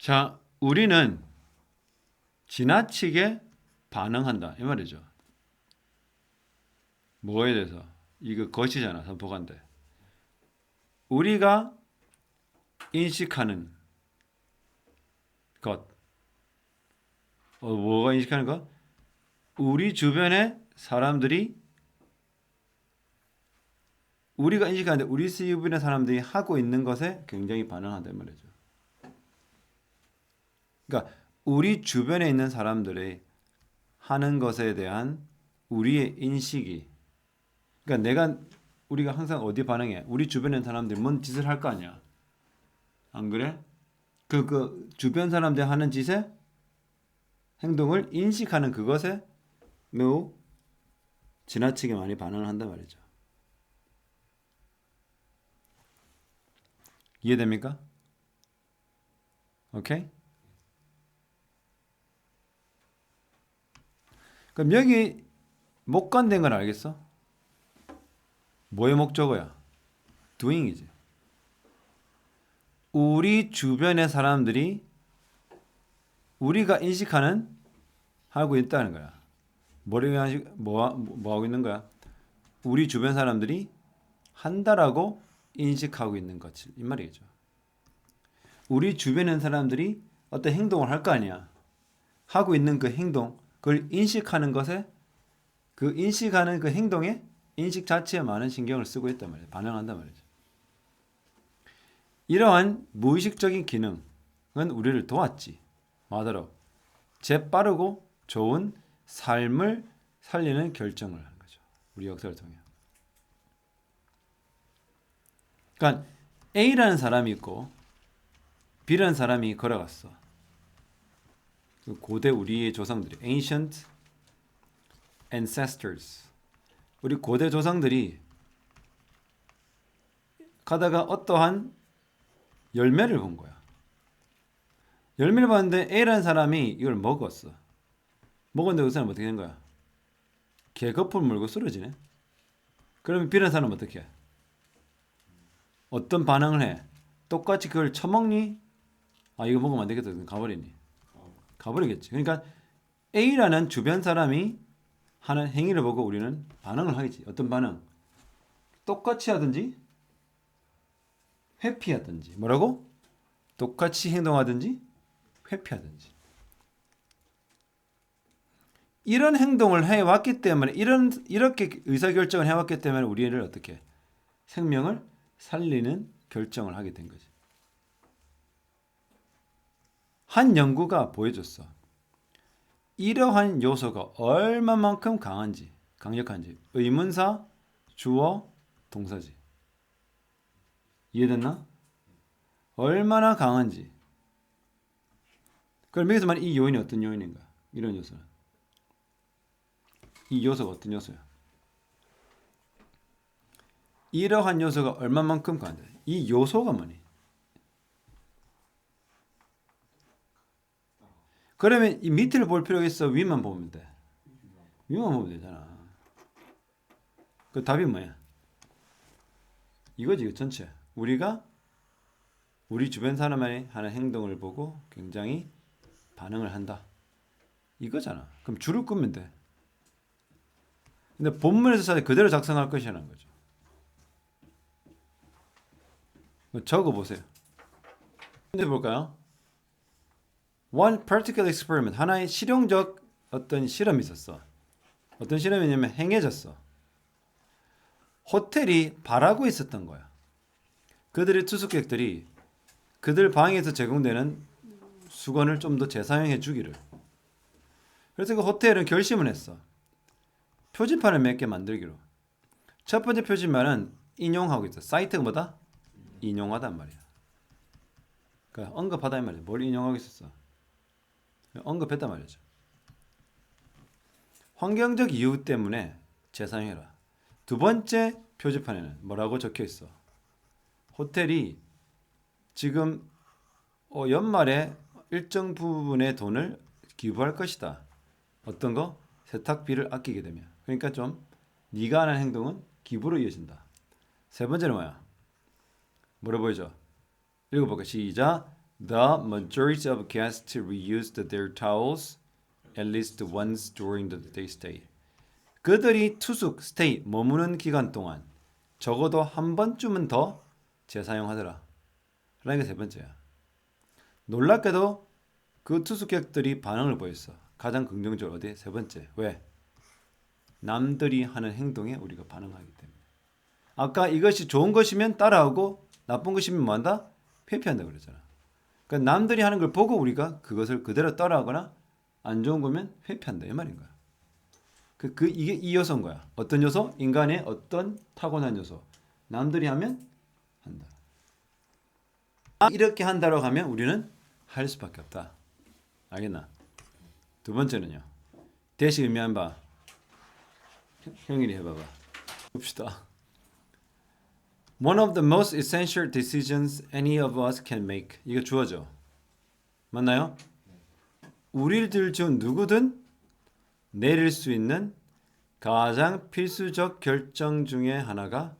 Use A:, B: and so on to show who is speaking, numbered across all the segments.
A: 자, 우리는 지나치게 반응한다 이 말이죠. 뭐에 대해서? 이거 것이잖아, 선포관대. 우리가 인식하는 것. 뭐가 인식하는 것? 우리 주변의 사람들이 우리가 인식하는데 우리 주변의 사람들이 하고 있는 것에 굉장히 반응한단 말이죠. 그러니까 우리 주변에 있는 사람들의 하는 것에 대한 우리의 인식이, 그러니까 우리가 항상 어디 반응해? 우리 주변에 있는 사람들이 뭔 짓을 할 거 아니야. 안 그래? 그 주변 사람들이 하는 짓에 행동을 인식하는 그것에 매우 지나치게 많이 반응을 한단 말이죠. 이해됩니까? 오케이? 그럼 여기 목관된 건 알겠어? 뭐의 목적어야? doing이지. 우리 주변의 사람들이 우리가 인식하는 하고 있다는 거야. 뭐 하고 있는 거야? 우리 주변 사람들이 한다라고 인식하고 있는 것, 이 말이죠. 우리 주변에 있는 사람들이 어떤 행동을 할 거 아니야. 하고 있는 그 행동, 그걸 인식하는 것에, 그 인식하는 그 행동에 인식 자체에 많은 신경을 쓰고 있단 말이야. 반응한단 말이죠. 이러한 무의식적인 기능은 우리를 도왔지. 뭐하도록 재빠르고 좋은 삶을 살리는 결정을 하는 거죠. 우리 역사를 통해. 그러니까 A라는 사람이 있고 B라는 사람이 걸어갔어. 고대 우리의 조상들이 ancient ancestors, 우리 고대 조상들이 가다가 어떠한 열매를 본 거야. 열매를 봤는데 A라는 사람이 이걸 먹었어. 먹었는데 그 사람은 어떻게 된 거야? 개거품 물고 쓰러지네. 그러면 B라는 사람은 어떻게 해? 어떤 반응을 해? 똑같이 그걸 처먹니? 아, 이거 먹으면 안 되겠다. 가버리니? 가버리겠지. 그러니까 A라는 주변 사람이 하는 행위를 보고 우리는 반응을 하겠지. 어떤 반응? 똑같이 하든지 회피하든지. 뭐라고? 똑같이 행동하든지 회피하든지. 이런 행동을 해왔기 때문에, 이렇게 의사결정을 해왔기 때문에 우리를 어떻게 생명을 살리는 결정을 하게 된 거지. 한 연구가 보여줬어. 이러한 요소가 얼마만큼 강력한지. 의문사, 주어, 동사지. 이해됐나? 얼마나 강한지. 그럼 여기서 말이 요인이 어떤 요인인가? 이런 요소는. 이 요소가 어떤 요소야? 이러한 요소가 얼마만큼 강한지. 이 요소가 뭐니? 그러면 이 밑을 볼 필요가 있어? 위만 보면 돼? 위만 보면 되잖아. 그 답이 뭐야? 이거지, 이거 전체. 우리가 우리 주변 사람이 하는 행동을 보고 굉장히 반응을 한다. 이거잖아. 그럼 줄을 끄면 돼. 근데 본문에서 그대로 작성할 것이라는 거죠. 적어 보세요. 볼까요? One particular experiment, 하나의 실용적 어떤 실험이 있었어. 어떤 실험이냐면 행해졌어. 호텔이 바라고 있었던 거야. 그들의 투숙객들이 그들 방에서 제공되는 수건을 좀 더 재사용해 주기를. 그래서 그 호텔은 결심을 했어. 표지판을 몇 개 만들기로. 첫 번째 표지판은 인용하고 있어. 사이트가 뭐다? 인용하단 말이야. 그러니까 언급하다 이 말이야. 뭘 인용하고 있었어? 언급했단 말이죠. 환경적 이유 때문에 재사용해라. 두 번째 표지판에는 뭐라고 적혀 있어? 호텔이 지금 연말에 일정 부분의 돈을 기부할 것이다. 어떤 거? 세탁비를 아끼게 되면. 그러니까 좀 네가 하는 행동은 기부로 이어진다. 세 번째는 뭐야? 뭐라 보이죠? 읽어볼까? 시작. The majority of guests reused their towels at least once during the day stay. 그들이 투숙, stay, 머무는 기간 동안 적어도 한 번쯤은 더 재사용하더라. 라는 게 세 번째야. 놀랍게도 그 투숙객들이 반응을 보였어. 가장 긍정적으로 어디? 세 번째. 왜? 남들이 하는 행동에 우리가 반응하기 때문에. 아까 이것이 좋은 것이면 따라하고 나쁜 것이면 뭐한다? 회피한다 그랬잖아. 그러니까 남들이 하는 걸 보고 우리가 그것을 그대로 따라하거나 안 좋은 거면 회피한다 이 말인 거야. 이게 이 요소인 거야. 어떤 요소? 인간의 어떤 타고난 요소. 남들이 하면 한다. 이렇게 한다고 하면 우리는 할 수밖에 없다. 알겠나? 두 번째는요. 대시 의미한 바. 형일이 해봐봐. 봅시다. One of the most essential decisions any of us can make. 이거 주어져. 맞나요? 우리들 중 누구든 내릴 수 있는 가장 필수적 결정 중에 하나가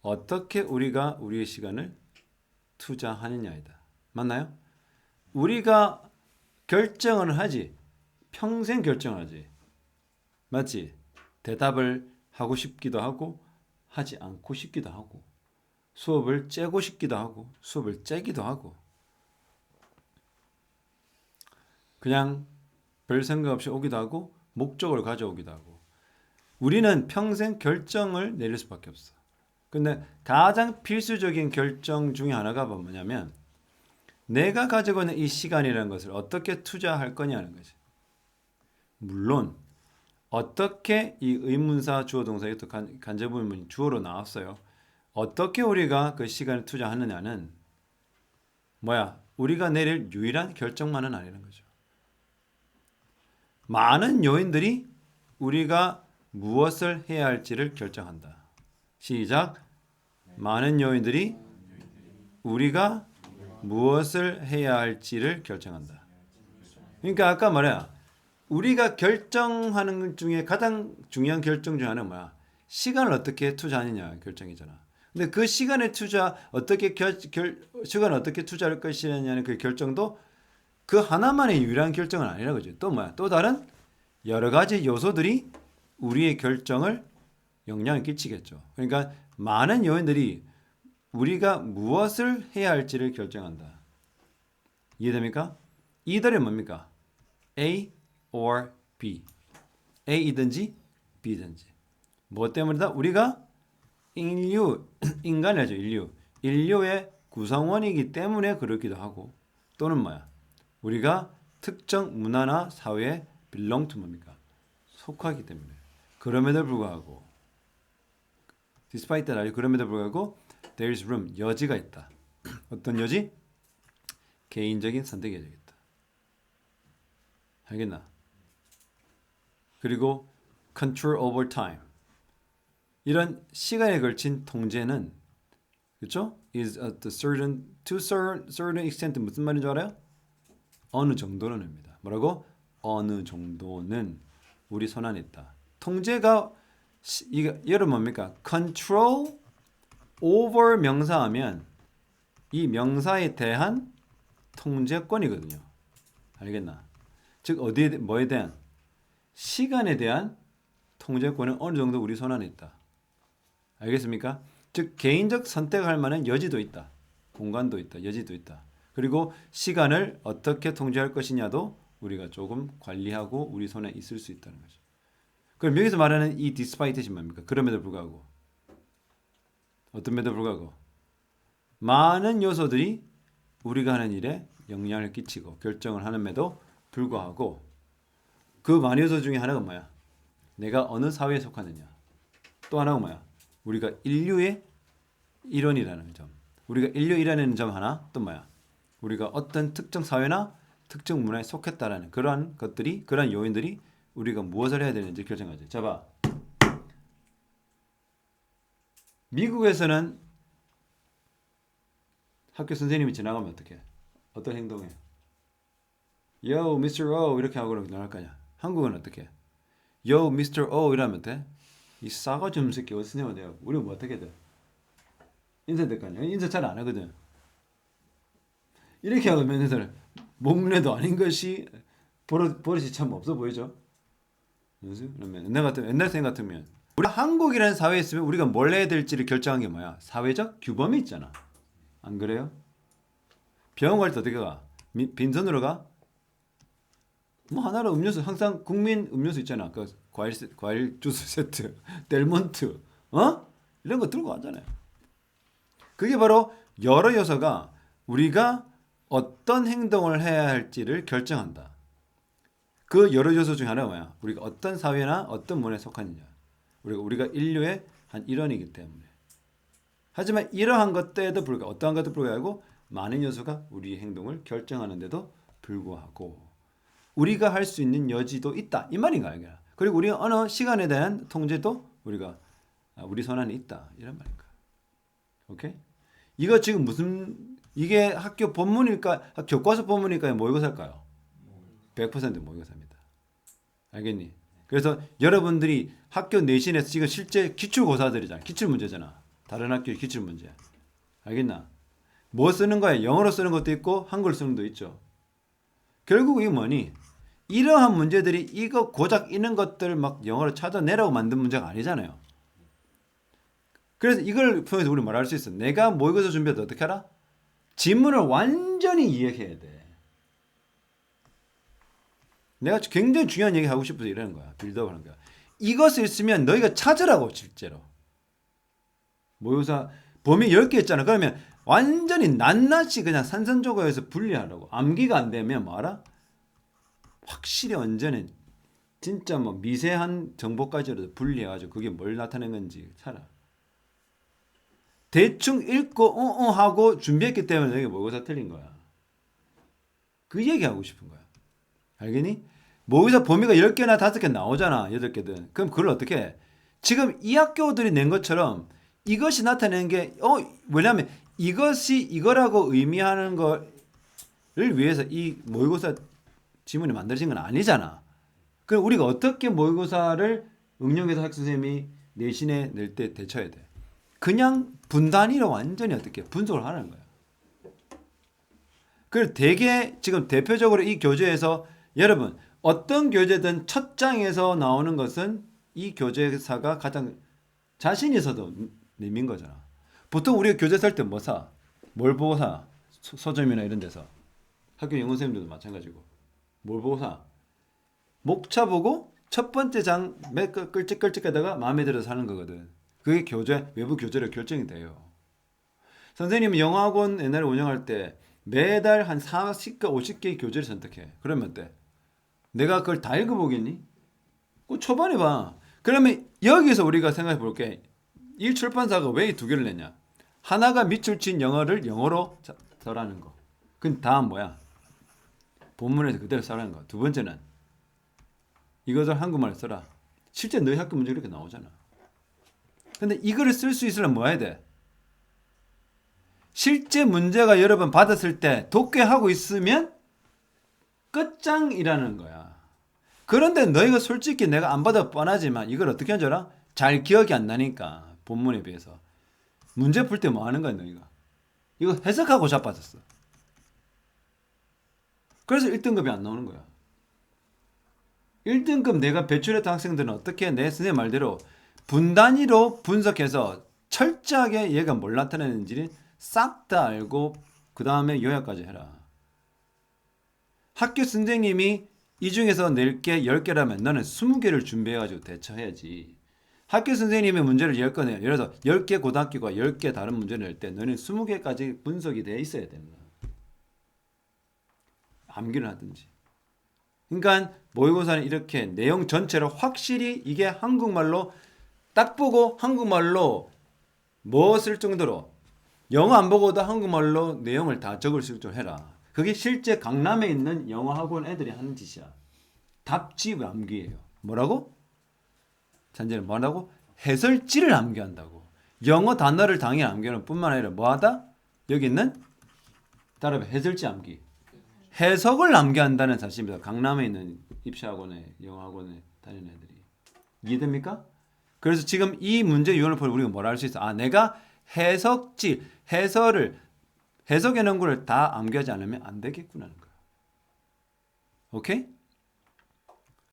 A: 어떻게 우리가 우리의 시간을 투자하느냐이다. 맞나요? 우리가 결정을 하지. 평생 결정을 하지. 맞지? 대답을 하고 싶기도 하고 하지 않고 싶기도 하고 수업을 째고 싶기도 하고 수업을 째기도 하고 그냥 별 생각 없이 오기도 하고 목적을 가져오기도 하고 우리는 평생 결정을 내릴 수밖에 없어. 근데 가장 필수적인 결정 중에 하나가 뭐냐면 내가 가지고 있는 이 시간이라는 것을 어떻게 투자할 거냐는 거지. 물론 어떻게 이 의문사 주어 동사에 또 간접의문이 주어로 나왔어요. 어떻게 우리가 그 시간을 투자하느냐는 뭐야? 우리가 내릴 유일한 결정만은 아니라는 거죠. 많은 요인들이 우리가 무엇을 해야 할지를 결정한다. 시작. 많은 요인들이 우리가 무엇을 해야 할지를 결정한다. 그러니까 아까 말이야. 우리가 결정하는 것 중에 가장 중요한 결정 중 하나는 뭐야? 시간을 어떻게 투자하느냐 결정이잖아. 근데 그 시간의 투자 어떻게 시간을 어떻게 투자할 것이냐는 그 결정도 그 하나만의 유일한 결정은 아니라 그죠. 또 뭐야? 또 다른 여러 가지 요소들이 우리의 결정을 영향을 끼치겠죠. 그러니까 많은 요인들이 우리가 무엇을 해야 할지를 결정한다. 이해됩니까? 이들은 뭡니까? A or B. A이든지 B든지. 뭐 때문이다? 우리가 인간이죠. 인류의 구성원이기 때문에 그렇기도 하고 또는 뭐야? 우리가 특정 문화나 사회에 belong to 뭡니까? 속하기 때문에. 그럼에도 불구하고 despite that, 그럼에도 불구하고 there is room, 여지가 있다. 어떤 여지? 개인적인 선택의 여지가 있다. 알겠나? 그리고 control over time. 이런 시간에 걸친 통제는 그렇죠? is at the to certain extent 무슨 말인 줄 알아요? 어느 정도는입니다. 뭐라고? 어느 정도는 우리 손 안에 있다. 통제가 여러분 뭡니까? control over 명사하면 이 명사에 대한 통제권이거든요. 알겠나? 즉 어디에 뭐에 대한 시간에 대한 통제권은 어느 정도 우리 손 안에 있다. 알겠습니까? 즉 개인적 선택할 만한 여지도 있다. 공간도 있다. 여지도 있다. 그리고 시간을 어떻게 통제할 것이냐도 우리가 조금 관리하고 우리 손에 있을 수 있다는 거죠. 그럼 여기서 말하는 이 despite이 뭡니까? 그럼에도 불구하고 어떤에도 불구하고 많은 요소들이 우리가 하는 일에 영향을 끼치고 결정을 하는데도 불구하고 그 많은 요소 중에 하나가 뭐야? 내가 어느 사회에 속하느냐. 또 하나가 뭐야? 우리가 인류의 일원이라는 점. 우리가 인류이라는 점 하나. 또 뭐야? 우리가 어떤 특정 사회나 특정 문화에 속했다라는 그러한 것들이 그러한 요인들이 우리가 무엇을 해야 되는지 결정하지. 자 봐. 미국에서는 학교 선생님이 지나가면 어떻게? 어떤 행동해? Yo, Mr. O 이렇게 하고 나갈 거 아니야. 한국은 어떻게? Yo, Mr. O 이러면 돼? 이 싸가지 없는 새끼 어디서 내면 돼요? 우리는 뭐 어떻게 돼? 인사될 거 아니야. 인사 잘 안 하거든. 이렇게 하면 애들 목례도 아닌 것이 버릇이 참 없어 보이죠. 그러면 옛날 생각 같으면 우리 한국이라는 사회에 있으면 우리가 뭘 해야 될지를 결정한 게 뭐야? 사회적 규범이 있잖아. 안 그래요? 병원 갈 때 어떻게 가? 빈손으로 가? 뭐 하나로 음료수 항상 국민 음료수 있잖아. 그 과일 주스 세트, 델몬트, 이런 거 들고 가잖아요. 그게 바로 여러 요소가 우리가 어떤 행동을 해야 할지를 결정한다. 그 여러 요소 중에 하나가 뭐야? 우리가 어떤 사회나 어떤 문화에 속하느냐. 우리가 인류의 한 일원이기 때문에. 하지만 이러한 것들에도 불구하고 어떠한 것도 불구하고 많은 요소가 우리의 행동을 결정하는데도 불구하고 우리가 할 수 있는 여지도 있다. 이 말인가 이게. 그리고 우리 어느 시간에 대한 통제도 우리 손 안에 있다. 이런 말인가. 오케이? 이거 지금 이게 학교 본문일까? 교과서 본문일까요? 모의고사일까요? 100% 모의고사입니다. 알겠니? 그래서 여러분들이 학교 내신에서 지금 실제 기출고사들이잖아. 기출문제잖아. 다른 학교의 기출문제. 알겠나? 뭐 쓰는 거야? 영어로 쓰는 것도 있고 한글 쓰는 것도 있죠. 결국 이게 뭐니? 이러한 문제들이 이거 고작 있는 것들 막 영어로 찾아내라고 만든 문제가 아니잖아요. 그래서 이걸 통해서 우리 말할 수 있어. 내가 모의고사 준비할 때 어떻게 하라? 지문을 완전히 이해해야 돼. 내가 굉장히 중요한 얘기 하고 싶어서 이러는 거야. 빌드업 하는 거야. 이것을 있으면 너희가 찾으라고 실제로. 모의고사 범위 10개 있잖아. 그러면 완전히 낱낱이 그냥 산산조각에서 분리하라고. 암기가 안 되면 뭐 알아? 확실히 완전히 진짜 뭐 미세한 정보까지라도 분리해가지고 그게 뭘 나타낸 건지 찾아. 대충 읽고 하고 준비했기 때문에 너희가 모의고사 틀린 거야. 그 얘기하고 싶은 거야. 알겠니? 모의고사 범위가 10개나 5개 나오잖아. 8개든. 그럼 그걸 어떻게 해? 지금 이 학교들이 낸 것처럼 이것이 나타내는 게 왜냐하면 이것이 이거라고 의미하는 거를 위해서 이 모의고사 지문이 만들어진 건 아니잖아. 그럼 우리가 어떻게 모의고사를 응용해서 학생 선생님이 내신에 낼 때 대처해야 돼? 그냥 분단위로 완전히 어떻게 분석을 하는 거야. 그리고 되게 지금 대표적으로 이 교재에서 여러분 어떤 교재든 첫 장에서 나오는 것은 이 교재사가 가장 자신 있어도 내민 거잖아. 보통 우리가 교재 살 때 뭐 사? 뭘 보고 사? 서점이나 이런 데서. 학교 영어 선생님들도 마찬가지고. 뭘 보고 사? 목차 보고 첫 번째 장 몇 끌찍끌찍하다가 마음에 들어서 사는 거거든. 그게 교재, 외부 교재로 결정이 돼요. 선생님은 영어학원 옛날에 운영할 때 매달 한 40개, 50개의 교재를 선택해. 그러면 어때? 내가 그걸 다 읽어보겠니? 그 초반에 봐. 그러면 여기서 우리가 생각해 볼게. 이 출판사가 왜 이 2개를 냈냐? 하나가 밑줄 친 영어를 영어로 써라는 거. 그 다음 뭐야? 본문에서 그대로 써라는 거. 두 번째는 이것을 한국말로 써라. 실제 너희 학교 문제 이렇게 나오잖아. 근데 이거를 쓸 수 있으려면 뭐 해야 돼? 실제 문제가 여러 번 받았을 때 독해하고 있으면 끝장이라는 거야. 그런데 너희가 솔직히 내가 안 받아 뻔하지만 이걸 어떻게 한 줄 알아? 잘 기억이 안 나니까 본문에 비해서. 문제 풀 때 뭐 하는 거야 너희가? 이거 해석하고 자빠졌어. 그래서 1등급이 안 나오는 거야. 1등급 내가 배출했던 학생들은 어떻게 내 선생님 말대로 분단위로 분석해서 철저하게 얘가 뭘 나타내는지 싹 다 알고 그 다음에 요약까지 해라. 학교 선생님이 이 중에서 낼 게 10개라면 너는 20개를 준비해가지고 대처해야지. 학교 선생님의 문제를 10개 내요. 예를 들어서 10개 고등학교가 10개 다른 문제를 낼 때 너는 20개까지 분석이 돼 있어야 되는 거야. 암기를 하든지. 그러니까 모의고사는 이렇게 내용 전체를 확실히 이게 한국말로 딱 보고 한국말로 뭐 쓸 정도로 영어 안 보고도 한국말로 내용을 다 적을 수 있도록 해라. 그게 실제 강남에 있는 영어 학원 애들이 하는 짓이야. 답지 암기예요. 뭐라고? 잔재는 뭐라고? 해설지를 암기한다고. 영어 단어를 당연히 암기하는 뿐만 아니라 뭐하다? 여기 있는 따라해 해설지 암기. 해석을 암기한다는 사실입니다. 강남에 있는 입시학원에 영어학원에 다니는 애들이. 이해됩니까? 그래서 지금 이 문제 유형을 보면 우리가 뭐라 할 수 있어? 아, 내가 해석지, 해설을 해석의 능구를 다 암기하지 않으면 안 되겠구나는 거야. 오케이?